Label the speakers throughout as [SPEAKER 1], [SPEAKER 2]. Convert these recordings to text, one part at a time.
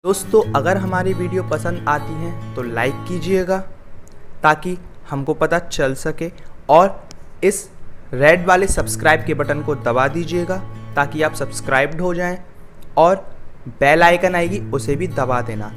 [SPEAKER 1] दोस्तों अगर हमारी वीडियो पसंद आती है तो लाइक कीजिएगा ताकि हमको पता चल सके, और इस रेड वाले सब्सक्राइब के बटन को दबा दीजिएगा ताकि आप सब्सक्राइब्ड हो जाएं, और बेल आइकन आएगी उसे भी दबा देना।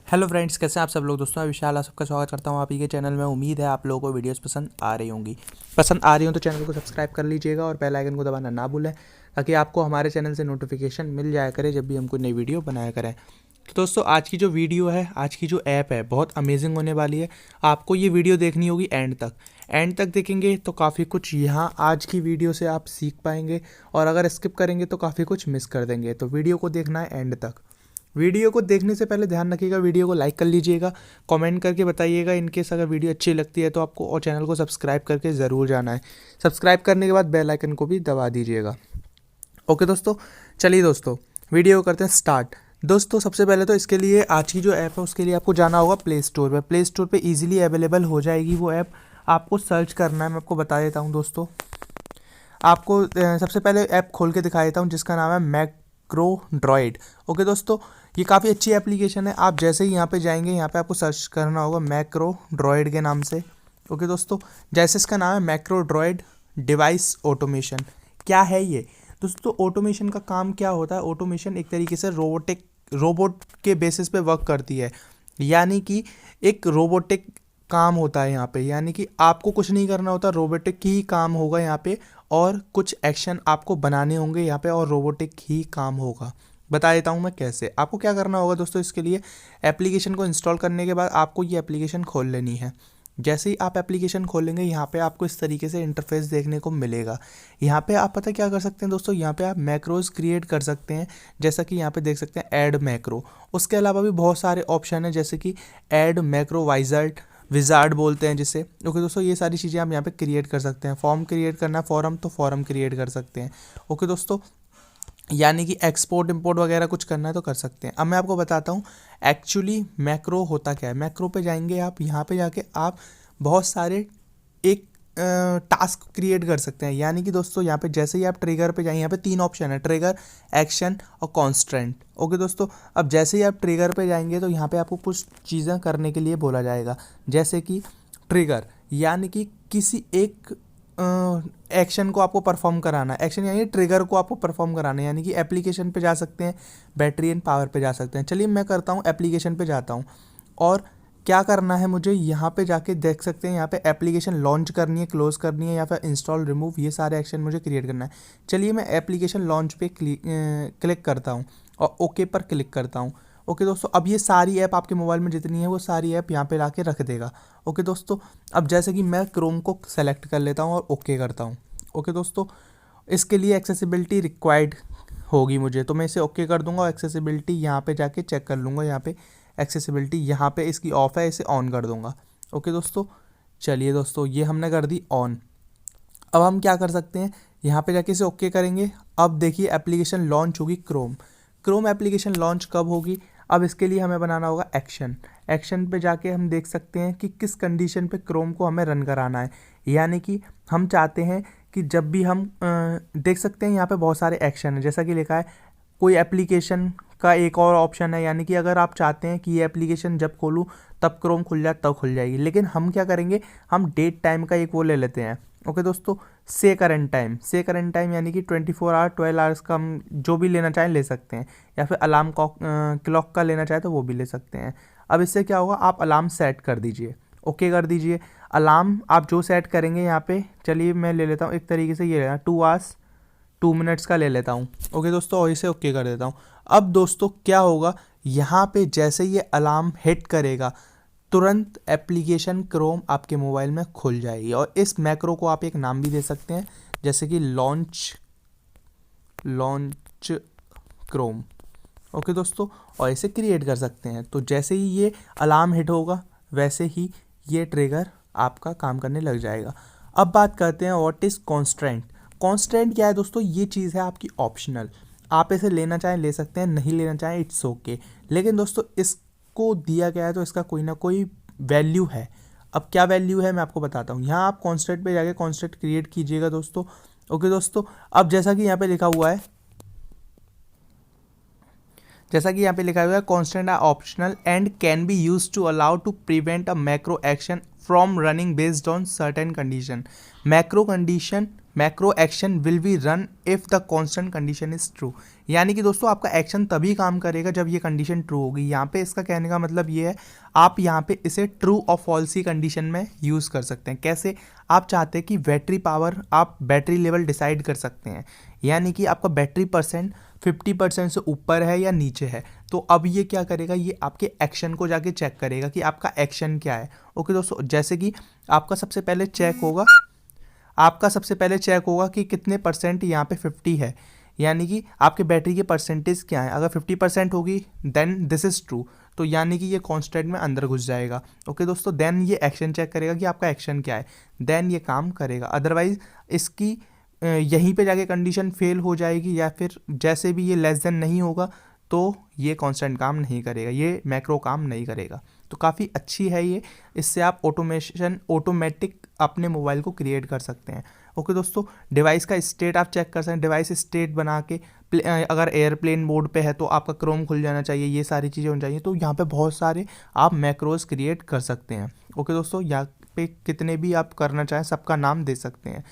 [SPEAKER 1] हेलो फ्रेंड्स, कैसे हैं आप सब लोग। दोस्तों मैं विशाल आप सबका स्वागत करता हूं आप ही के चैनल में। उम्मीद है आप लोगों को वीडियोस पसंद आ रही होंगी। पसंद आ रही हो तो चैनल को सब्सक्राइब कर लीजिएगा और बेल आइकन को दबाना ना भूलें ताकि आपको हमारे चैनल से नोटिफिकेशन मिल जाया करे जब भी हम कोई नई वीडियो बनाया करें। तो दोस्तों आज की जो वीडियो है, आज की जो ऐप है, बहुत अमेजिंग होने वाली है। आपको ये वीडियो देखनी होगी एंड तक देखेंगे तो काफ़ी कुछ यहाँ आज की वीडियो से आप सीख पाएंगे, और अगर स्किप करेंगे तो काफ़ी कुछ मिस कर देंगे। तो वीडियो को देखना है एंड तक। वीडियो को देखने से पहले ध्यान रखिएगा, वीडियो को लाइक कर लीजिएगा, कमेंट करके बताइएगा इनकेस अगर वीडियो अच्छी लगती है तो आपको, और चैनल को सब्सक्राइब करके ज़रूर जाना है। सब्सक्राइब करने के बाद बेल आइकन को भी दबा दीजिएगा। ओके दोस्तों, चलिए दोस्तों वीडियो करते हैं स्टार्ट। दोस्तों सबसे पहले तो इसके लिए आज की जो ऐप है उसके लिए आपको जाना होगा प्ले स्टोर पर। प्ले स्टोर पर ईजिली अवेलेबल हो जाएगी वो ऐप। आपको सर्च करना है, मैं आपको बता देता हूँ दोस्तों। आपको सबसे पहले ऐप खोल के दिखा देता हूँ जिसका नाम है मैक्रोड्रॉइड। ओके दोस्तों, ये काफ़ी अच्छी एप्लीकेशन है। आप जैसे ही यहाँ पे जाएंगे, यहाँ पे आपको सर्च करना होगा मैक्रोड्रॉइड के नाम से। ओके दोस्तों, जैसे इसका नाम है मैक्रोड्रॉइड डिवाइस ऑटोमेशन। क्या है ये दोस्तों? ऑटोमेशन का काम क्या होता है? ऑटोमेशन एक तरीके से रोबोट के बेसिस पे वर्क करती है, यानी कि एक रोबोटिक काम होता है यहाँ पे। यानी कि आपको कुछ नहीं करना होता, रोबोटिक ही काम होगा यहाँ पे, और कुछ एक्शन आपको बनाने होंगे यहाँ पे, और रोबोटिक ही काम होगा। बता देता हूँ मैं कैसे। आपको क्या करना होगा दोस्तों, इसके लिए एप्लीकेशन को इंस्टॉल करने के बाद आपको ये एप्लीकेशन खोल लेनी है। जैसे ही आप एप्लीकेशन खोलेंगे, यहाँ पे आपको इस तरीके से इंटरफेस देखने को मिलेगा। यहाँ पे आप पता क्या कर सकते हैं दोस्तों, यहाँ पे आप मैक्रोज क्रिएट कर सकते हैं। जैसा कि यहाँ पे देख सकते हैं ऐड मैक्रो। उसके अलावा भी बहुत सारे ऑप्शन हैं, जैसे कि ऐड मैक्रो विजार्ड बोलते हैं जिसे। ओके दोस्तों, ये सारी चीज़ें आप यहाँ पे क्रिएट कर सकते हैं। फॉर्म क्रिएट करना है, फॉर्म क्रिएट कर सकते हैं। ओके दोस्तों, यानी कि एक्सपोर्ट इंपोर्ट वगैरह कुछ करना है तो कर सकते हैं। अब मैं आपको बताता हूँ एक्चुअली मैक्रो होता क्या है। मैक्रो पे जाएंगे आप, यहाँ पे जाके आप बहुत सारे एक टास्क क्रिएट कर सकते हैं। यानी कि दोस्तों यहाँ पे जैसे ही आप ट्रिगर पे जाएंगे, यहाँ पे 3 ऑप्शन है, ट्रिगर, एक्शन और कॉन्स्ट्रेंट। ओके दोस्तों, अब जैसे ही आप ट्रिगर पे जाएंगे तो यहाँ पे आपको कुछ चीज़ें करने के लिए बोला जाएगा। जैसे कि ट्रिगर यानी कि किसी एक एक्शन को आपको परफॉर्म कराना है। एक्शन यानी ट्रिगर को आपको परफॉर्म कराना है, यानी कि एप्लीकेशन पे जा सकते हैं, बैटरी एंड पावर पे जा सकते हैं। चलिए मैं करता हूँ, एप्लीकेशन पे जाता हूँ, और क्या करना है मुझे, यहाँ पे जाके देख सकते हैं, यहाँ पे एप्लीकेशन लॉन्च करनी है, क्लोज करनी है, या फिर इंस्टॉल, रिमूव, ये सारे एक्शन मुझे क्रिएट करना है। चलिए मैं एप्लीकेशन लॉन्च पे क्लिक करता हूँ और ओके पर क्लिक करता हूँ। ओके दोस्तों, अब ये सारी ऐप आपके मोबाइल में जितनी है वो सारी ऐप यहाँ पे लाके रख देगा। ओके दोस्तों, अब जैसे कि मैं क्रोम को सेलेक्ट कर लेता हूँ और ओके करता हूँ। ओके दोस्तों, इसके लिए एक्सेसिबिलिटी रिक्वायर्ड होगी मुझे, तो मैं इसे ओके कर दूंगा और एक्सेसिबिलिटी यहाँ पे जाके चेक कर लूँगा। यहाँ पे एक्सेसिबिलिटी यहाँ पे इसकी ऑफ है, इसे ऑन कर दूंगा। ओके दोस्तों, चलिए दोस्तों ये हमने कर दी ऑन। अब हम क्या कर सकते हैं, यहाँ पे जाके इसे ओके करेंगे। अब देखिए एप्लीकेशन लॉन्च होगी क्रोम एप्लीकेशन लॉन्च कब होगी। अब इसके लिए हमें बनाना होगा एक्शन पे जाके हम देख सकते हैं कि किस कंडीशन पे क्रोम को हमें रन कराना है। यानी कि हम चाहते हैं कि जब भी हम देख सकते हैं यहाँ पे बहुत सारे एक्शन है, जैसा कि लिखा है कोई एप्लीकेशन का एक और ऑप्शन है। यानी कि अगर आप चाहते हैं कि ये एप्लीकेशन जब खोलूँ तब क्रोम खुल जाए, तब खुल जाएगी। लेकिन हम क्या करेंगे, हम डेट टाइम का एक वो ले लेते हैं। ओके दोस्तों, से करंट टाइम यानी कि 24 आवर 12 आवर्स का हम जो भी लेना चाहें ले सकते हैं, या फिर अलार्म क्लॉक का लेना चाहें तो वो भी ले सकते हैं। अब इससे क्या होगा, आप अलार्म सेट कर दीजिए, ओके कर दीजिए। अलार्म आप जो सेट करेंगे यहाँ पे, चलिए मैं ले लेता हूँ एक तरीके से, ये लेना 2 आवर्स 2 मिनट्स का ले लेता हूँ। ओके दोस्तों, और इसे ओके कर देता हूँ। अब दोस्तों क्या होगा, यहाँ पे जैसे ये अलार्म हिट करेगा तुरंत एप्लीकेशन क्रोम आपके मोबाइल में खुल जाएगी। और इस मैक्रो को आप एक नाम भी दे सकते हैं, जैसे कि लॉन्च क्रोम। ओके दोस्तों, और इसे क्रिएट कर सकते हैं। तो जैसे ही ये अलार्म हिट होगा वैसे ही ये ट्रिगर आपका काम करने लग जाएगा। अब बात करते हैं व्हाट इज़ कॉन्स्टेंट क्या है दोस्तों। ये चीज़ है आपकी ऑप्शनल, आप इसे लेना चाहें ले सकते हैं, नहीं लेना चाहें इट्स ओके। लेकिन दोस्तों इसको दिया गया है तो इसका कोई ना कोई वैल्यू है। अब क्या वैल्यू है मैं आपको बताता हूँ। यहाँ आप कॉन्स्टेंट पे जाके कॉन्स्टेंट क्रिएट कीजिएगा दोस्तों। ओके दोस्तों, अब जैसा कि यहाँ पे लिखा हुआ है, constant are optional and can be use to allow to prevent a macro action from running based on certain condition. Macro action will be run if the constant condition is true. यानी कि दोस्तों आपका action तभी काम करेगा जब ये condition true होगी। यहाँ पे इसका कहने का मतलब ये है, आप यहाँ पे इसे ट्रू और फॉल्स की कंडीशन में यूज़ कर सकते हैं। कैसे? आप चाहते हैं कि बैटरी पावर, आप बैटरी लेवल डिसाइड कर सकते हैं, यानी कि आपका बैटरी परसेंट 50% से ऊपर है या नीचे है। तो अब ये क्या करेगा, ये आपके एक्शन को जाके चेक करेगा कि आपका एक्शन क्या है। ओके दोस्तों, जैसे कि आपका सबसे पहले चेक होगा कि कितने परसेंट यहाँ पे 50 है, यानी कि आपके बैटरी की परसेंटेज क्या है। अगर 50% होगी देन दिस इज़ ट्रू, तो यानी कि ये कांस्टेंट में अंदर घुस जाएगा। ओके दोस्तों, देन ये एक्शन चेक करेगा कि आपका एक्शन क्या है, देन ये काम करेगा। अदरवाइज इसकी यहीं पे जाके कंडीशन फेल हो जाएगी, या फिर जैसे भी ये लेस देन नहीं होगा तो ये कांस्टेंट काम नहीं करेगा, ये मैक्रो काम नहीं करेगा। तो काफ़ी अच्छी है ये, इससे आप ऑटोमेटिक अपने मोबाइल को क्रिएट कर सकते हैं। ओके दोस्तों, डिवाइस का स्टेट आप चेक कर सकते हैं। डिवाइस स्टेट बना के अगर एयरप्लेन मोड पे है तो आपका क्रोम खुल जाना चाहिए, ये सारी चीज़ें होनी चाहिए। तो यहाँ पे बहुत सारे आप मैक्रोज क्रिएट कर सकते हैं। ओके दोस्तों, यहाँ पे कितने भी आप करना चाहें सबका नाम दे सकते हैं,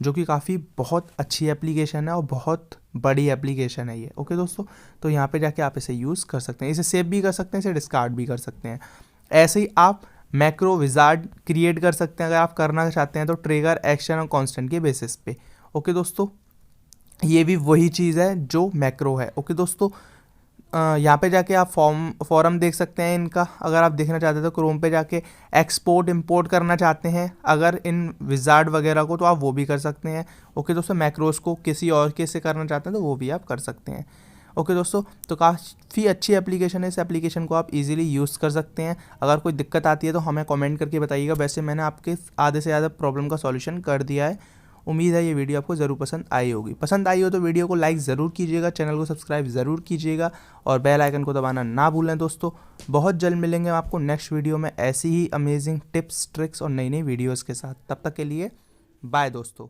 [SPEAKER 1] जो कि काफ़ी बहुत अच्छी एप्लीकेशन है और बहुत बड़ी एप्लीकेशन है ये। ओके दोस्तों, तो यहाँ पे जाके आप इसे यूज़ कर सकते हैं, इसे सेव भी कर सकते हैं, इसे डिस्कार्ड भी कर सकते हैं। ऐसे ही आप मैक्रो विजार्ड क्रिएट कर सकते हैं अगर आप करना चाहते हैं तो, ट्रिगर, एक्शन और कांस्टेंट के बेसिस पे। ओके दोस्तों, ये भी वही चीज़ है जो मैक्रो है। ओके दोस्तों, यहाँ पे जाके आप फॉरम देख सकते हैं इनका, अगर आप देखना चाहते हैं तो क्रोम पे जाके एक्सपोर्ट इंपोर्ट करना चाहते हैं अगर इन विजार्ड वगैरह को, तो आप वो भी कर सकते हैं। ओके दोस्तों, मैक्रोस को किसी और के से करना चाहते हैं तो वो भी आप कर सकते हैं। ओके दोस्तों, तो काफ़ी अच्छी एप्लीकेशन है, इस एप्लीकेशन को आप इजीली यूज़ कर सकते हैं। अगर कोई दिक्कत आती है तो हमें कमेंट करके बताइएगा, वैसे मैंने आपके आधे से ज़्यादा प्रॉब्लम का सॉल्यूशन कर दिया है। उम्मीद है ये वीडियो आपको ज़रूर पसंद आई होगी। पसंद आई हो तो वीडियो को लाइक ज़रूर कीजिएगा, चैनल को सब्सक्राइब ज़रूर कीजिएगा और बेल आइकन को दबाना ना भूलें दोस्तों। बहुत जल्द मिलेंगे आपको नेक्स्ट वीडियो में ऐसी ही अमेजिंग टिप्स, ट्रिक्स और नई नई वीडियोज़ के साथ। तब तक के लिए बाय दोस्तों।